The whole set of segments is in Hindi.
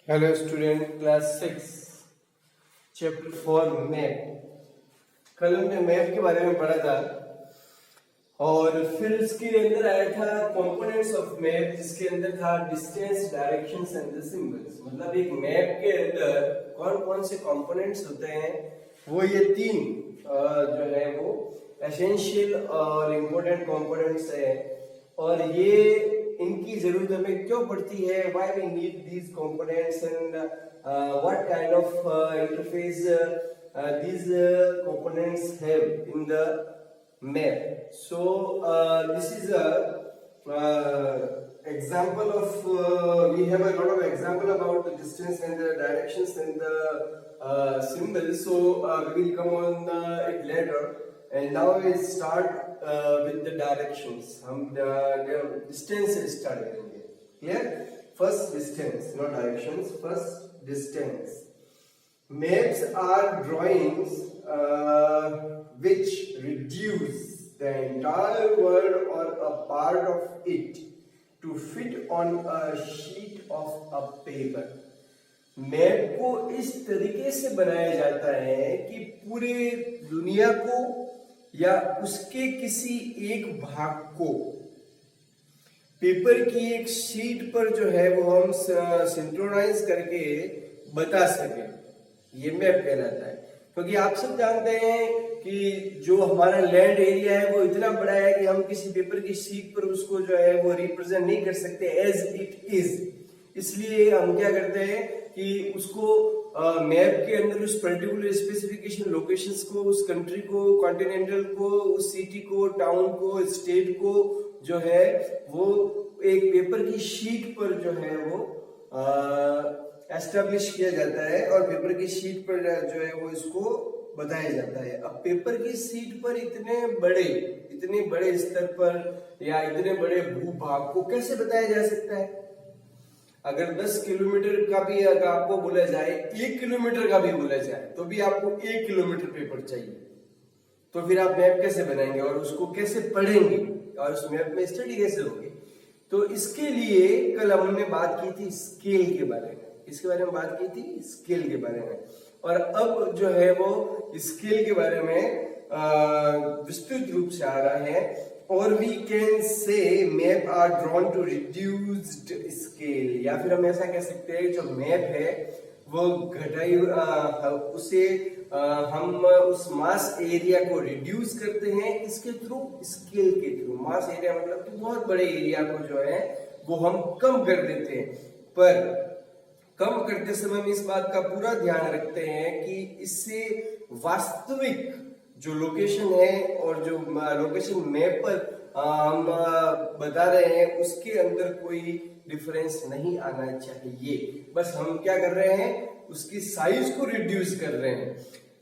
Hello student, class 6 chapter 4 map. कल हमने मैप के बारे में पढ़ा था और फिर उसके अंदर आया था कंपोनेंट्स ऑफ मैप, जिसके अंदर था distance, directions and the symbols. मतलब एक मैप के अंदर कौन कौन से कंपोनेंट्स होते हैं, वो ये तीन जो है वो एसेंशियल और इम्पोर्टेंट कंपोनेंट्स है। और ये इनकी जरूरत हमें क्यों पड़ती है, why we need these components and what kind of interface these components have in the map. So this is a example of we have a lot of example about the distance and the directions and the symbols. So we will come on it later. And now we start with the directions. हम distance से start करेंगे. Clear? First distance, not directions. First distance. Maps are drawings which reduce the entire world or a part of it to fit on a sheet of a paper. Map को इस तरीके से बनाया जाता है कि पूरे दुनिया को या उसके किसी एक भाग को पेपर की एक शीट पर जो है वो हम सिंक्रोनाइज करके बता सके, ये मैप कहलाता है। क्योंकि आप सब जानते हैं कि जो हमारा लैंड एरिया है वो इतना बड़ा है कि हम किसी पेपर की शीट पर उसको जो है वो रिप्रेजेंट नहीं कर सकते एज इट इज। इसलिए हम क्या करते हैं कि उसको मैप के अंदर उस पर्टिकुलर स्पेसिफिकेशन लोकेशंस को, उस कंट्री को, कॉन्टिनेंटल को, उस सिटी को, टाउन को, स्टेट को जो है वो एक पेपर की शीट पर जो है वो एस्टेब्लिश किया जाता है और पेपर की शीट पर जो है वो इसको बताया जाता है। अब पेपर की शीट पर इतने बड़े स्तर पर या इतने बड़े भूभाग को कैसे बताया जा सकता है? अगर 10 किलोमीटर का भी अगर आपको बोला जाए, 1 किलोमीटर का भी बोला जाए, तो भी आपको 1 किलोमीटर पेपर चाहिए। तो फिर आप मैप कैसे बनाएंगे और उसको कैसे पढ़ेंगे और उस मैप में स्टडी कैसे होगी? तो इसके लिए कल हमने बात की थी स्केल के बारे में। इसके बारे में बात की थी स्केल के बारे में। और अब जो है वो स्केल के बारे में विस्तृत रूप से आ रहा है। और we can say map are drawn to reduced scale, या फिर हम ऐसा कह सकते हैं जो मैप है वो घटाई उसे हम उस मास एरिया को रिड्यूस करते हैं इसके थ्रू, स्केल के थ्रू। मास एरिया मतलब कि बहुत बड़े एरिया को जो है वो हम कम कर देते हैं। पर कम करते समय हम इस बात का पूरा ध्यान रखते हैं कि इससे वास्तविक जो लोकेशन है और जो लोकेशन मैप पर हम बता रहे हैं उसके अंदर कोई डिफरेंस नहीं आना चाहिए। बस हम क्या कर रहे हैं, उसकी साइज को रिड्यूस कर रहे हैं।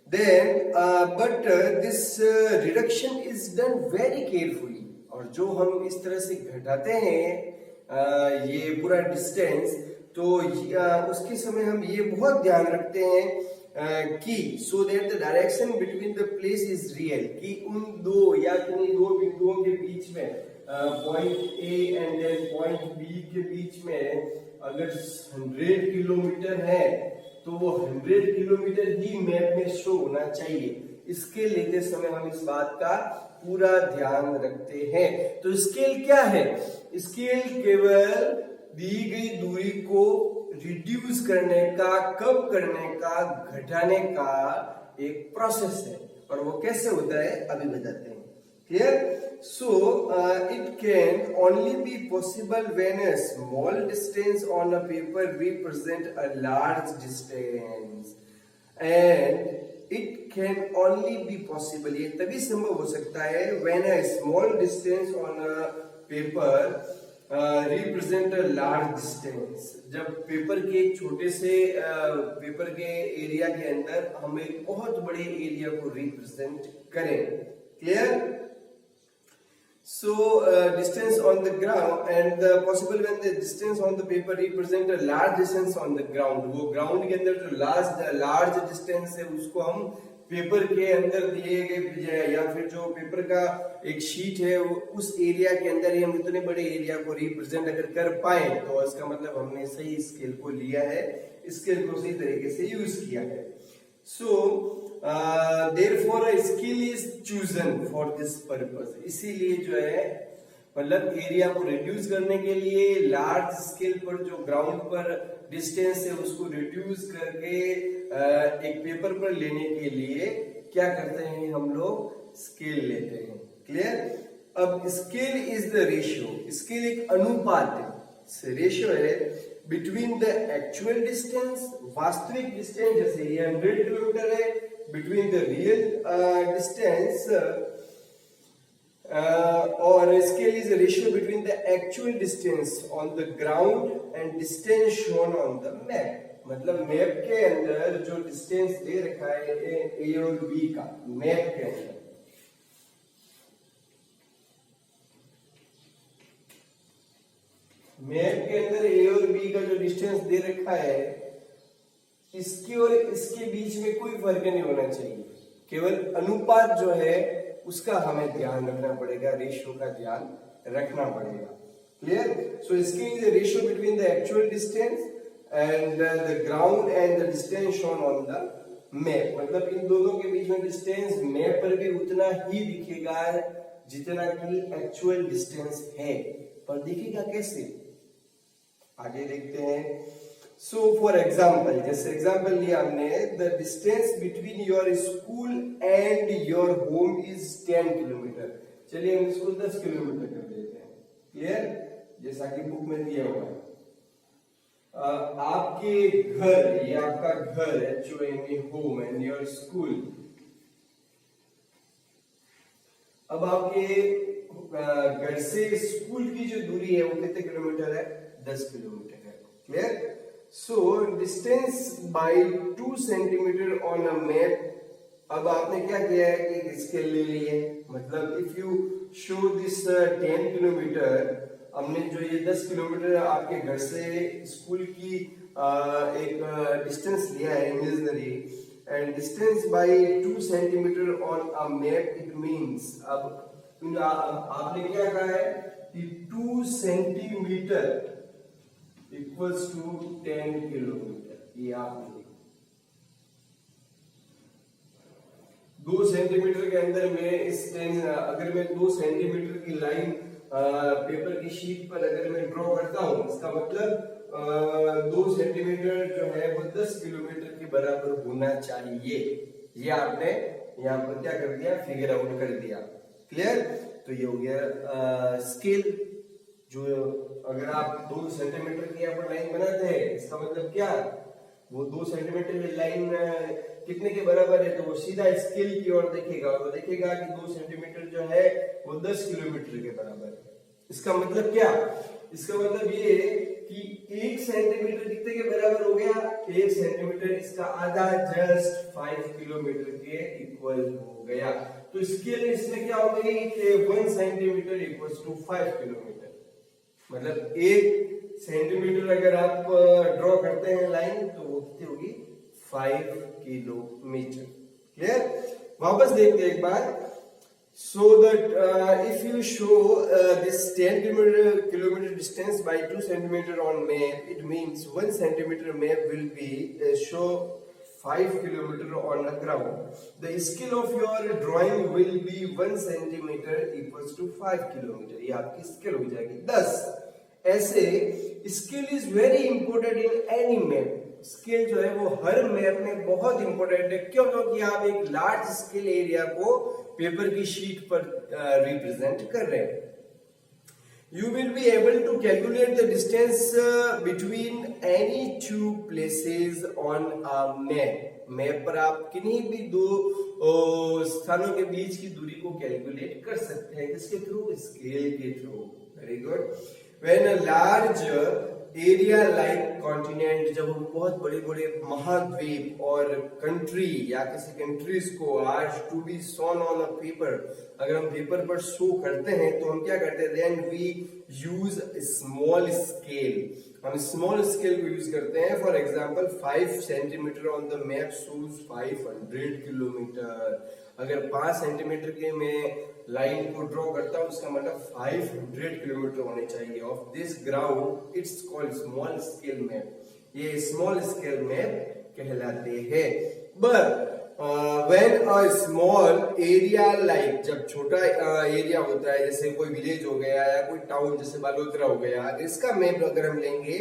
Then but this reduction is done very carefully. और जो हम इस तरह से घटाते हैं ये पूरा डिस्टेंस, तो उसके समय हम ये बहुत ध्यान रखते हैं कि so that the direction between the place is real, कि उन दो या किन्हीं दो बिंदुओं के बीच में point A and then point B के बीच में अगर 100 किलोमीटर है तो वो 100 किलोमीटर ही मैप में शो होना चाहिए। इसके लेते समय हम इस बात का पूरा ध्यान रखते हैं। तो स्केल क्या है? स्केल केवल दी गई दूरी को रिड्यूस करने का, कम करने का, घटाने का एक प्रोसेस है। और वो कैसे होता है अभी बताते हैं। Clear? So it can only be possible when a small distance on a paper represent a large distance, and it can only be possible, ये तभी संभव हो सकता है when a small distance on a paper represent a large distance, जब पेपर के एक छोटे से पेपर के एरिया के अंदर हम एक बहुत बड़े एरिया को रिप्रेजेंट करें। Clear? So distance on the ground and the possible when the distance on the paper represent a large distance on the ground, वो ग्राउंड के अंदर जो लार्ज डिस्टेंस है उसको हम पेपर के अंदर दिए गए या फिर जो पेपर का एक शीट है वो उस एरिया के अंदर ही हम इतने बड़े एरिया को रिप्रेजेंट अगर कर पाए तो इसका मतलब हमने सही स्केल को लिया है, स्केल को सही तरीके से यूज किया है। So therefore a scale is chosen for this purpose, इसीलिए जो है मतलब एरिया को रिड्यूस करने के लिए लार्ज स्केल पर जो ग्राउंड पर डिस्टेंस है उसको रिड्यूस करके एक पेपर पर लेने के लिए क्या करते हैं हम लोग, स्केल लेते हैं। क्लियर? अब scale is the ratio, scale एक अनुपात है, रेशियो है बिटवीन द एक्चुअल डिस्टेंस, वास्तविक डिस्टेंस, जैसे ये 100 किलोमीटर है, बिटवीन द रियल डिस्टेंस, और scale is a ratio between the actual distance on the ground and distance shown on the map। मतलब मैप के अंदर जो डिस्टेंस दे रखा है ए और बी का, मैप के अंदर ए और बी का जो डिस्टेंस दे रखा है इसकी और इसके बीच में कोई फर्क नहीं होना चाहिए, केवल अनुपात जो है उसका हमें ध्यान रखना पड़ेगा, रेशियो का ध्यान रखना पड़ेगा। Clear? So scale is the ratio between the actual distance and the ground and the distance shown on the map. मतलब इन दोनों के बीच में डिस्टेंस मैप पर भी उतना ही दिखेगा जितना कि एक्चुअल डिस्टेंस है, पर दिखेगा कैसे आगे देखते हैं। सो फॉर एग्जाम्पल, जैसे एग्जाम्पल लिया हमने, the distance between your school and your home is 10 kilometre. चलिए हम इसको 10 किलोमीटर कर देते हैं। क्लियर? जैसा कि बुक में दिया हुआ है। आपके घर, ये आपका घर है, जो इन होम एंड योर स्कूल। अब आपके घर से स्कूल की जो दूरी है वो कितने किलोमीटर है? 10 किलोमीटर है। Clear? So distance by 2 centimetre on a map। अब आपने क्या किया है, एक स्केल ले ली है, मतलब if you show this 10 kilometre, हमने जो ये 10 किलोमीटर आपके घर से स्कूल की एक डिस्टेंस लिया है imaginary, and distance by 2 centimetre on a map, it means अब आपने क्या कहा है कि 2 सेंटीमीटर इक्वल्स टू 10 किलोमीटर। ये आपने 2 सेंटीमीटर के अंदर में इस 10, अगर मैं 2 सेंटीमीटर की लाइन पेपर की शीट पर अगर मैं ड्रॉ करता हूं, इसका मतलब 2 सेंटीमीटर जो है वो 10 किलोमीटर के बराबर होना चाहिए। ये आपने यहाँ पर क्या कर दिया, फिगर आउट कर दिया। क्लियर? तो ये हो गया स्केल। जो अगर आप 2 सेंटीमीटर की यहाँ पर लाइन बनाते हैं, इसका मतलब क्या, वो 2 सेंटीमीटर की लाइन कितने के बराबर है, तो वो सीधा स्केल की ओर देखेगा और वो देखेगा कि 2 सेंटीमीटर जो है वो 10 किलोमीटर के बराबर है। इसका मतलब क्या, इसका मतलब ये कि 1 सेंटीमीटर कितने के बराबर हो गया, 1 सेंटीमीटर इसका आधा, जस्ट 5 किलोमीटर के इक्वल हो गया। तो स्केल इसमें क्या हो गई कि 1 सेंटीमीटर इक्वल्स टू 5 किलोमीटर। मतलब 1 सेंटीमीटर अगर आप ड्रॉ करते हैं लाइन तो वो कितनी होगी, 5 किलोमीटर। क्लियर? वापस देखते हैं एक बार। So that if you show this 10 kilometer distance by 2 centimeter on map, it means 1 centimeter map will be show 5 kilometer on the ground. The scale of your drawing will be 1 centimeter equals to 5 kilometer. ये आपकी स्केल हो जाएगी 10। ऐसे scale is very important in any map. Scale जो है वो हर मैप में बहुत इंपॉर्टेंट है। क्यों? क्योंकि आप एक लार्ज स्केल एरिया को पेपर की शीट पर रिप्रेजेंट कर रहे हैं। You will be able to calculate the distance between any two places on a map. Map पर आप किन्हीं भी 2 स्थानों के बीच की दूरी को कैलकुलेट कर सकते हैं। किसके थ्रू? स्केल के through. Very good. When a large area like continent, जब हम बहुत बड़े बड़े महाद्वीप और कंट्री या किसी कंट्रीज को has to be shown on a paper, अगर हम पेपर पर शो करते हैं तो हम क्या करते हैं, then we use a small scale। हम स्मॉल स्केल को यूज करते हैं। For example 5 centimetre on the map shows 500 kilometre. अगर 5 सेंटीमीटर के मैं लाइन को ड्रॉ करता हूं, उसका मतलब 500 किलोमीटर होने चाहिए। Of this ground it's called small scale map. ये स्मॉल स्केल मैप कहलाते हैं। But when a small area like, जब छोटा एरिया होता है, जैसे कोई विलेज हो गया या कोई टाउन जैसे बालोतरा हो गया, इसका मैप अगर हम लेंगे,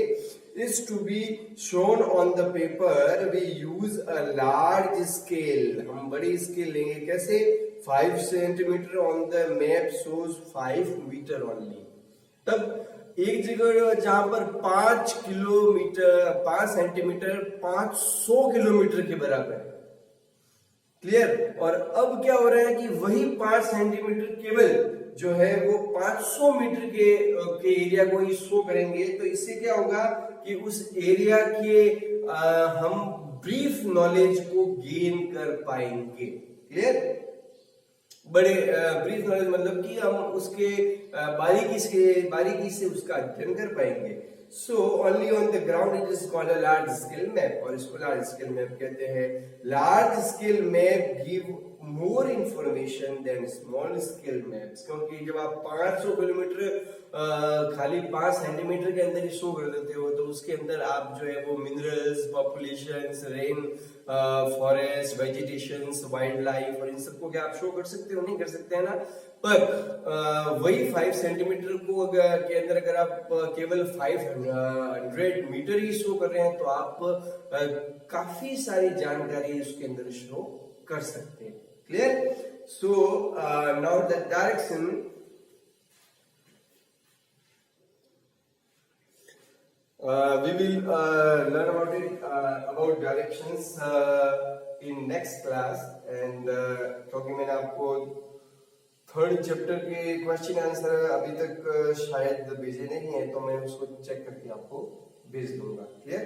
is to be shown on the paper, we use a large scale। हम बड़ी स्केल लेंगे। कैसे? 5 centimetre on the map shows 5 metre only. तब एक जगह जहां पर 5 किलोमीटर 5 सेंटीमीटर 500 किलोमीटर के बराबर है। क्लियर? और अब क्या हो रहा है कि वही 5 सेंटीमीटर केवल जो है वो 500 मीटर के एरिया को ही शो करेंगे। तो इससे क्या होगा कि उस एरिया के हम ब्रीफ नॉलेज को गेन कर पाएंगे। क्लियर? बड़े ब्रीफ नॉलेज मतलब कि हम उसके बारीकी से उसका अध्ययन कर पाएंगे। So only on the ground it is called a large scale map, और इसको लार्ज स्केल मैप कहते हैं। Large scale map give more information than small scale maps, क्योंकि जब आप 500 किलोमीटर खाली 5 सेंटीमीटर के अंदर ही शो कर देते हो, तो उसके अंदर आप जो है वो minerals, populations, rain, forest, vegetations, wild life और इन सबको क्या आप शो कर सकते हो? नहीं कर सकते हैं ना। पर वही 5 सेंटीमीटर को के अंदर अगर आप केवल 500 मीटर ही शो कर रहे हैं, तो आप काफी सारी जानकारी उसके अंदर शो कर सकते हैं। Clear? So now the direction, we will learn about it about directions in next class, and क्योंकि मैंने आपको 3rd चैप्टर के क्वेश्चन आंसर अभी तक शायद भेजे नहीं है, तो मैं उसको चेक करके आपको भेज दूंगा। क्लियर?